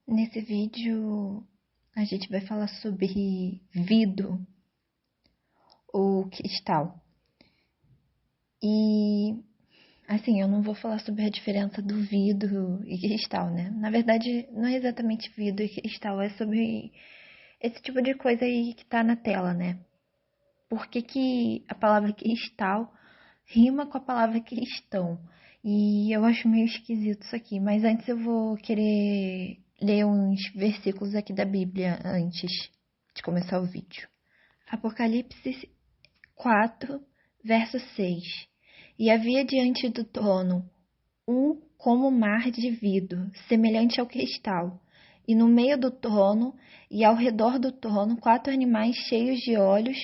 Nesse vídeo a gente vai falar sobre vidro ou cristal. E assim, eu não vou falar sobre a diferença do vidro e cristal, né? Na verdade, não é exatamente vidro e cristal, é sobre esse tipo de coisa aí que tá na tela, né? Por que a palavra cristal rima com a palavra cristão? E eu acho meio esquisito isso aqui, mas antes eu vou querer ler uns versículos aqui da Bíblia antes de começar o vídeo. Apocalipse 4, verso 6. E havia diante do trono como mar de vidro, semelhante ao cristal, e no meio do trono e ao redor do trono 4 animais cheios de olhos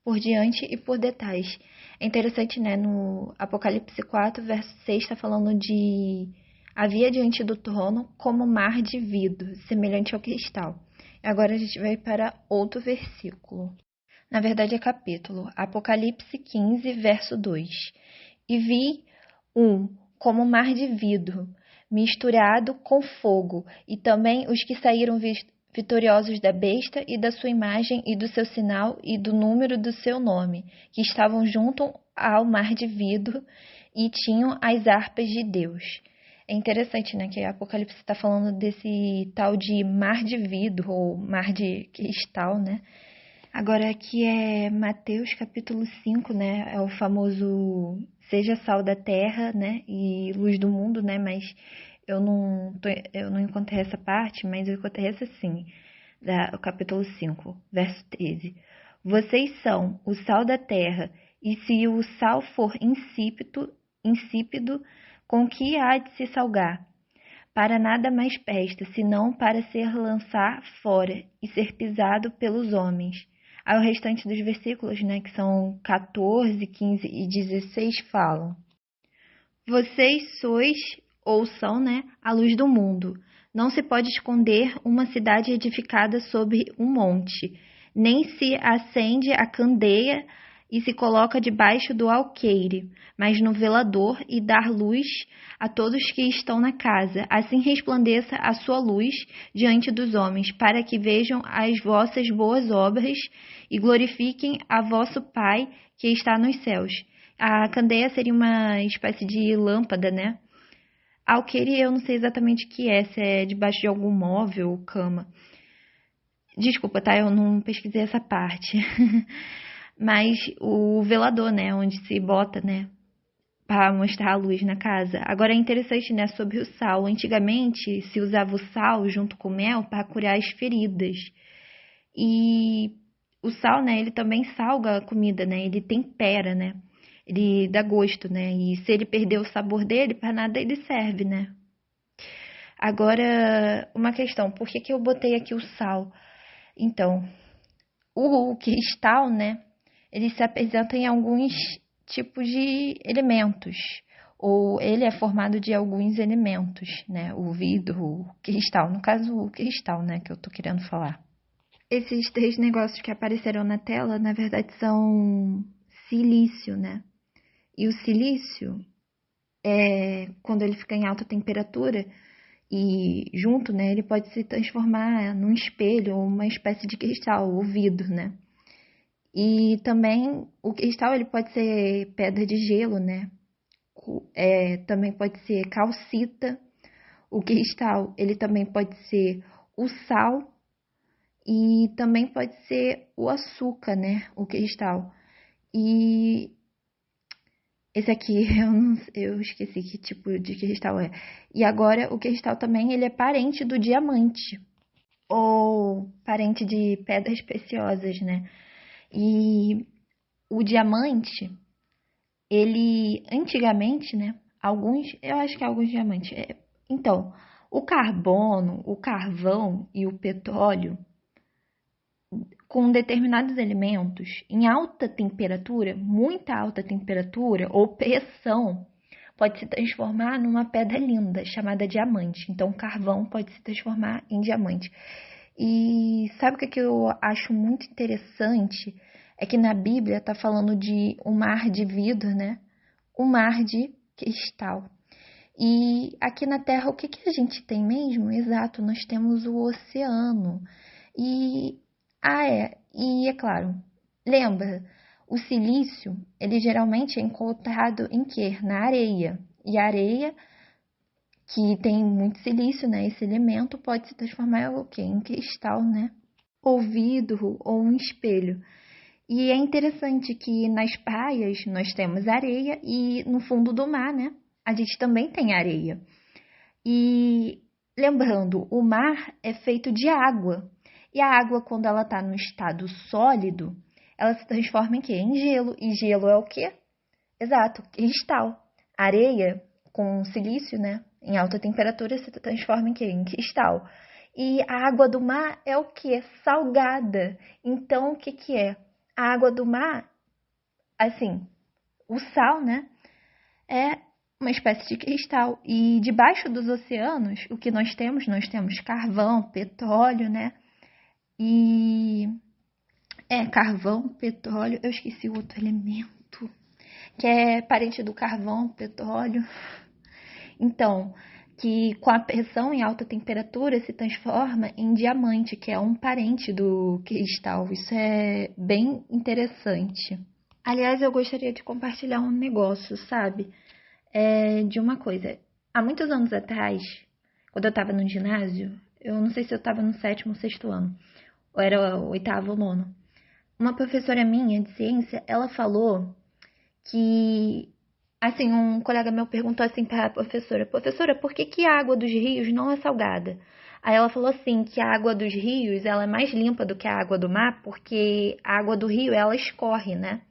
por diante e por detrás. É interessante, né? No Apocalipse 4, verso 6, está falando de havia diante do trono como mar de vidro, semelhante ao cristal. Agora a gente vai para outro versículo. Na verdade é capítulo. Apocalipse 15, verso 2. E vi como mar de vidro, misturado com fogo, e também os que saíram vitoriosos da besta e da sua imagem e do seu sinal e do número do seu nome, que estavam junto ao mar de vidro e tinham as harpas de Deus. É interessante, né, que Apocalipse está falando desse tal de mar de vidro ou mar de cristal, né? Agora aqui é Mateus capítulo 5, né? É o famoso seja sal da terra, né? E luz do mundo, né? Mas eu não encontrei essa parte, mas eu encontrei essa sim, o capítulo 5, verso 13. Vocês são o sal da terra, e se o sal for insípido, com que há de se salgar? Para nada mais presta, senão para ser lançado fora e ser pisado pelos homens. Aí o restante dos versículos, né, que são 14, 15 e 16, falam: Vocês sois, ou são, né, a luz do mundo. Não se pode esconder uma cidade edificada sobre um monte, nem se acende a candeia e se coloca debaixo do alqueire, mas no velador e dar luz a todos que estão na casa. Assim resplandeça a sua luz diante dos homens, para que vejam as vossas boas obras e glorifiquem a vosso Pai que está nos céus. A candeia seria uma espécie de lâmpada, né? Alqueire eu não sei exatamente o que é, se é debaixo de algum móvel ou cama. Desculpa, tá? Eu não pesquisei essa parte. Mas o velador, né? Onde se bota, né? Para mostrar a luz na casa. Agora é interessante, né? Sobre o sal. Antigamente se usava o sal junto com o mel para curar as feridas. E o sal, né? Ele também salga a comida, né? Ele tempera, né? Ele dá gosto, né? E se ele perder o sabor dele, para nada ele serve, né? Agora, uma questão, por que que eu botei aqui o sal? Então, o cristal, né? Ele se apresenta em alguns tipos de elementos, ou ele é formado de alguns elementos, né? O vidro, o cristal, no caso o cristal, né? Que eu tô querendo falar. Esses três negócios que apareceram na tela, na verdade, são silício, né? E o silício, quando ele fica em alta temperatura e junto, né, ele pode se transformar num espelho ou uma espécie de cristal ou vidro, né? E também o cristal ele pode ser pedra de gelo, né? Também pode ser calcita. O cristal ele também pode ser o sal e também pode ser o açúcar, né? O cristal. E esse aqui eu esqueci que tipo de cristal é. E agora o cristal também ele é parente do diamante ou parente de pedras preciosas, né? E o diamante, ele antigamente, né? Eu acho que alguns diamantes. Então, o carbono, o carvão e o petróleo com determinados elementos em alta temperatura, muita alta temperatura ou pressão, pode se transformar numa pedra linda chamada diamante. Então, o carvão pode se transformar em diamante. E sabe o que eu acho muito interessante? É que na Bíblia está falando de um mar de vidro, né? Um mar de cristal. E aqui na Terra, o que que a gente tem mesmo? Exato, nós temos o oceano. E, e é claro, lembra, o silício, ele geralmente é encontrado em quê? Na areia. E a areia, que tem muito silício, né? Esse elemento pode se transformar em o quê? Em cristal, né? Ou vidro, ou um espelho. E é interessante que nas praias nós temos areia e no fundo do mar, né? A gente também tem areia. E lembrando, o mar é feito de água. E a água, quando ela está no estado sólido, ela se transforma em quê? Em gelo. E gelo é o quê? Exato, cristal. Areia com silício, né? Em alta temperatura se transforma em quê? Em cristal. E a água do mar é o quê? Salgada. Então, o que que é? A água do mar, assim, o sal, né? É uma espécie de cristal. E debaixo dos oceanos, o que nós temos? Nós temos carvão, petróleo, né? E carvão, petróleo, eu esqueci o outro elemento, que é parente do carvão, petróleo. Então, que com a pressão em alta temperatura se transforma em diamante, que é um parente do cristal. Isso é bem interessante. Aliás, eu gostaria de compartilhar um negócio, sabe? De uma coisa. Há muitos anos atrás, quando eu estava no ginásio, eu não sei se eu estava no sétimo ou sexto ano, ou era o oitavo ou nono. Uma professora minha de ciência, ela falou que, assim, um colega meu perguntou assim para a professora, por que que a água dos rios não é salgada? Aí ela falou assim, que a água dos rios, ela é mais limpa do que a água do mar, porque a água do rio, ela escorre, né?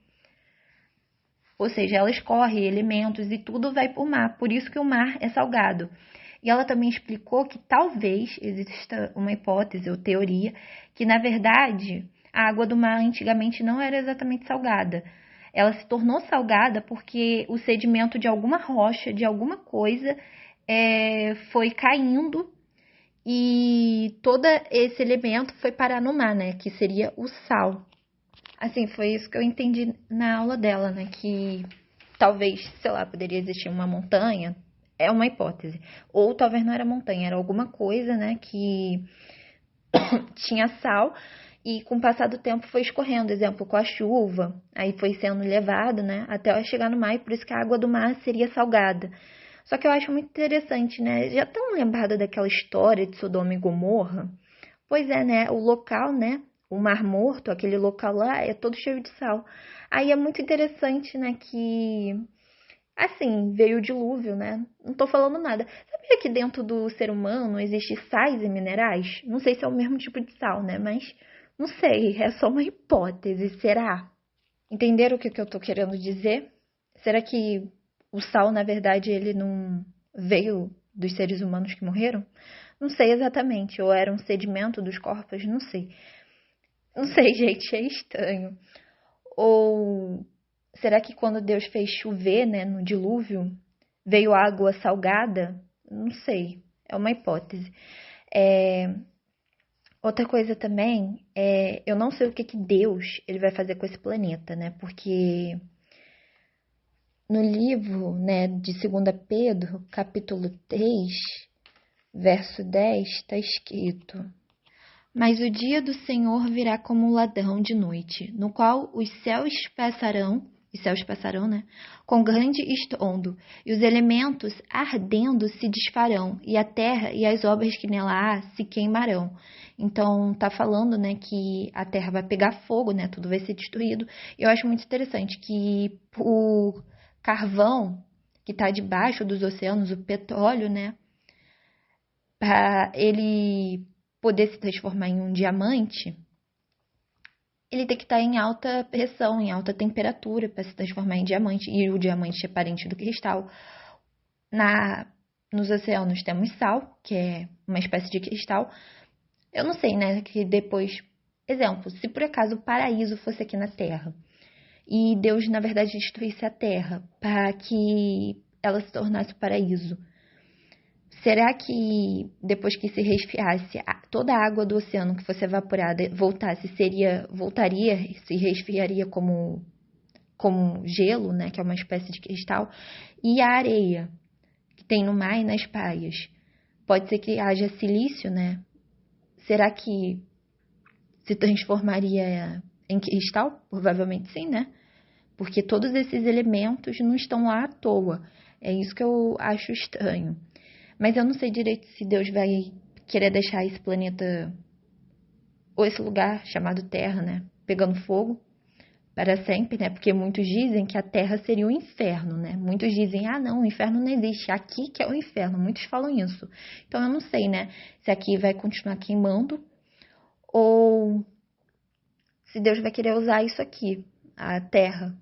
Ou seja, ela escorre elementos e tudo vai para o mar, por isso que o mar é salgado. E ela também explicou que talvez exista uma hipótese ou teoria que, na verdade, a água do mar antigamente não era exatamente salgada. Ela se tornou salgada porque o sedimento de alguma rocha, de alguma coisa, foi caindo e todo esse elemento foi parar no mar, né? Que seria o sal. Assim, foi isso que eu entendi na aula dela, né? Que talvez, sei lá, poderia existir uma montanha. É uma hipótese. Ou talvez não era montanha, era alguma coisa, né? Que tinha sal e com o passar do tempo foi escorrendo. Exemplo, com a chuva, aí foi sendo levado, né? Até chegar no mar e por isso que a água do mar seria salgada. Só que eu acho muito interessante, né? Já estão lembrada daquela história de Sodoma e Gomorra? Pois é, né? O local, né? O Mar Morto, aquele local lá, é todo cheio de sal. Aí é muito interessante, né? Que, assim, veio o dilúvio, né? Não tô falando nada. Sabia que dentro do ser humano existe sais e minerais? Não sei se é o mesmo tipo de sal, né? Mas não sei, é só uma hipótese, será? Entenderam o que eu tô querendo dizer? Será que o sal, na verdade, ele não veio dos seres humanos que morreram? Não sei exatamente, ou era um sedimento dos corpos, não sei. Não sei, gente, é estranho. Ou será que quando Deus fez chover, né, no dilúvio, veio água salgada? Não sei, é uma hipótese. É, outra coisa também, eu não sei o que Deus ele vai fazer com esse planeta, né? Porque no livro, né, de 2 Pedro, capítulo 3, verso 10, está escrito: Mas o dia do Senhor virá como um ladrão de noite, no qual os céus passarão, né, com grande estrondo, e os elementos ardendo se desfarão, e a terra e as obras que nela há se queimarão. Então, tá falando, né, que a terra vai pegar fogo, né, tudo vai ser destruído. Eu acho muito interessante que o carvão que está debaixo dos oceanos, o petróleo, né, para ele poder se transformar em um diamante, ele tem que estar em alta pressão, em alta temperatura para se transformar em diamante. E o diamante é parente do cristal. Nos oceanos temos sal, que é uma espécie de cristal. Eu não sei, né? Que depois. Exemplo, se por acaso o paraíso fosse aqui na Terra e Deus, na verdade, destruísse a Terra para que ela se tornasse o paraíso. Será que depois que se resfriasse, toda a água do oceano que fosse evaporada voltaria, se resfriaria como gelo, né, que é uma espécie de cristal, e a areia, que tem no mar e nas praias. Pode ser que haja silício, né? Será que se transformaria em cristal? Provavelmente sim, né? Porque todos esses elementos não estão lá à toa. É isso que eu acho estranho. Mas eu não sei direito se Deus vai querer deixar esse planeta, ou esse lugar chamado Terra, né, pegando fogo para sempre, né? Porque muitos dizem que a Terra seria o inferno, né? Muitos dizem, ah, não, o inferno não existe, aqui que é o inferno. Muitos falam isso. Então eu não sei, né, se aqui vai continuar queimando ou se Deus vai querer usar isso aqui, a Terra.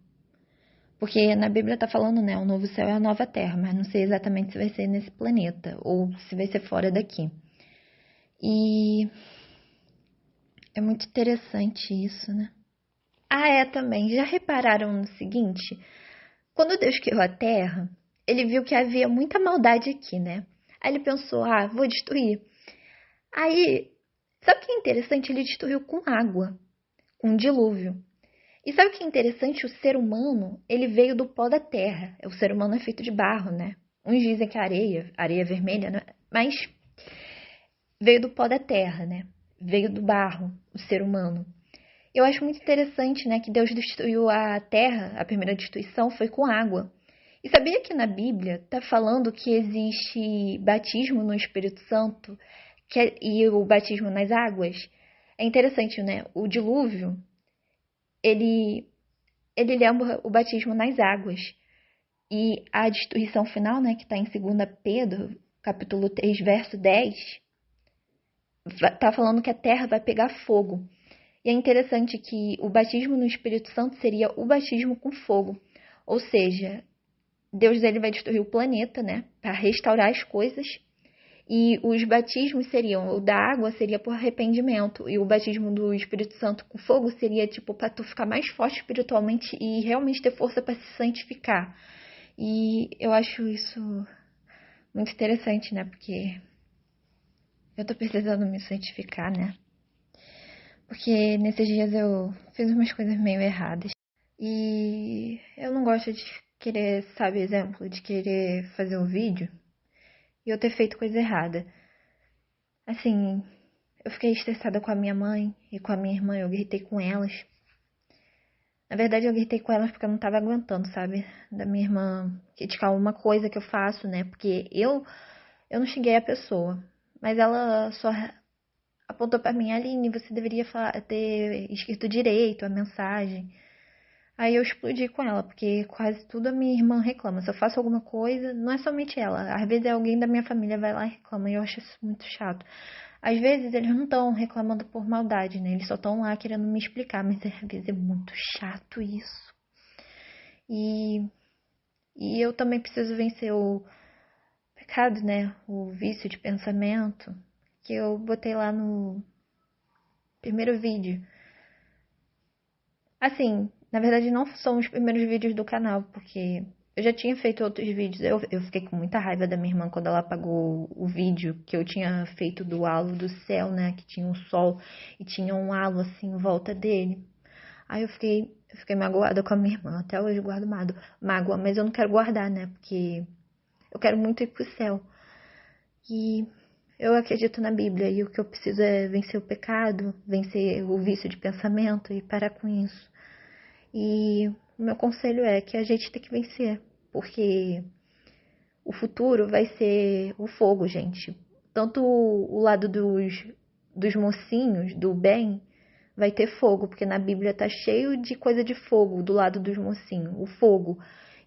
Porque na Bíblia tá falando, né, o novo céu é a nova Terra, mas não sei exatamente se vai ser nesse planeta ou se vai ser fora daqui. E é muito interessante isso, né? Ah, é também. Já repararam no seguinte? Quando Deus criou a Terra, ele viu que havia muita maldade aqui, né? Aí ele pensou, ah, vou destruir. Aí, sabe o que é interessante? Ele destruiu com água, com um dilúvio. E sabe o que é interessante? O ser humano, ele veio do pó da terra. O ser humano é feito de barro, né? Uns dizem que é areia, areia vermelha, né? Mas veio do pó da terra, né? Veio do barro, o ser humano. Eu acho muito interessante, né, que Deus destruiu a terra, a primeira destruição foi com água. E sabia que na Bíblia tá falando que existe batismo no Espírito Santo e o batismo nas águas? É interessante, né? O dilúvio, ele, ele lembra o batismo nas águas. E a destruição final, né, que está em 2 Pedro, capítulo 3, verso 10, tá falando que a terra vai pegar fogo. E é interessante que o batismo no Espírito Santo seria o batismo com fogo. Ou seja, Deus ele vai destruir o planeta, né, para restaurar as coisas. E os batismos seriam, o da água seria por arrependimento, e o batismo do Espírito Santo com fogo seria tipo para tu ficar mais forte espiritualmente e realmente ter força para se santificar. E eu acho isso muito interessante, né? Porque eu tô precisando me santificar, né? Porque nesses dias eu fiz umas coisas meio erradas. E eu não gosto de querer, sabe, exemplo, de querer fazer um vídeo e eu ter feito coisa errada. Assim, eu fiquei estressada com a minha mãe e com a minha irmã, eu gritei com elas. Na verdade, eu gritei com elas porque eu não tava aguentando, sabe? Da minha irmã criticar uma coisa que eu faço, né? Porque eu não xinguei a pessoa, mas ela só apontou pra mim, Aline, você deveria ter escrito direito a mensagem. Aí eu explodi com ela, porque quase tudo a minha irmã reclama. Se eu faço alguma coisa, não é somente ela. Às vezes alguém da minha família vai lá e reclama, e eu acho isso muito chato. Às vezes eles não estão reclamando por maldade, né? Eles só estão lá querendo me explicar, mas às vezes é muito chato isso. E, e eu também preciso vencer o pecado, né? O vício de pensamento, que eu botei lá no primeiro vídeo. Assim, na verdade não são os primeiros vídeos do canal, porque eu já tinha feito outros vídeos. Eu fiquei com muita raiva da minha irmã quando ela apagou o vídeo que eu tinha feito do halo do céu, né? Que tinha um sol e tinha um halo assim em volta dele. Aí eu fiquei magoada com a minha irmã. Até hoje eu guardo mágoa, mas eu não quero guardar, né? Porque eu quero muito ir pro céu. E eu acredito na Bíblia e o que eu preciso é vencer o pecado, vencer o vício de pensamento e parar com isso. E o meu conselho é que a gente tem que vencer, porque o futuro vai ser o fogo, gente. Tanto o lado dos mocinhos, do bem, vai ter fogo, porque na Bíblia tá cheio de coisa de fogo do lado dos mocinhos, o fogo.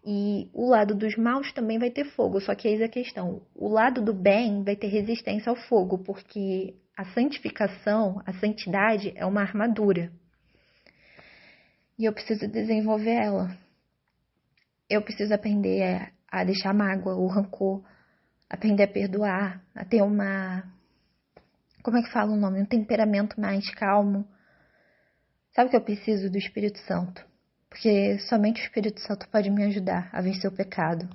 E o lado dos maus também vai ter fogo, só que eis a questão. O lado do bem vai ter resistência ao fogo, porque a santificação, a santidade é uma armadura. E eu preciso desenvolver ela. Eu preciso aprender a deixar a mágoa, o rancor, aprender a perdoar, a ter como é que fala o nome? Um temperamento mais calmo. Sabe que eu preciso do Espírito Santo? Porque somente o Espírito Santo pode me ajudar a vencer o pecado.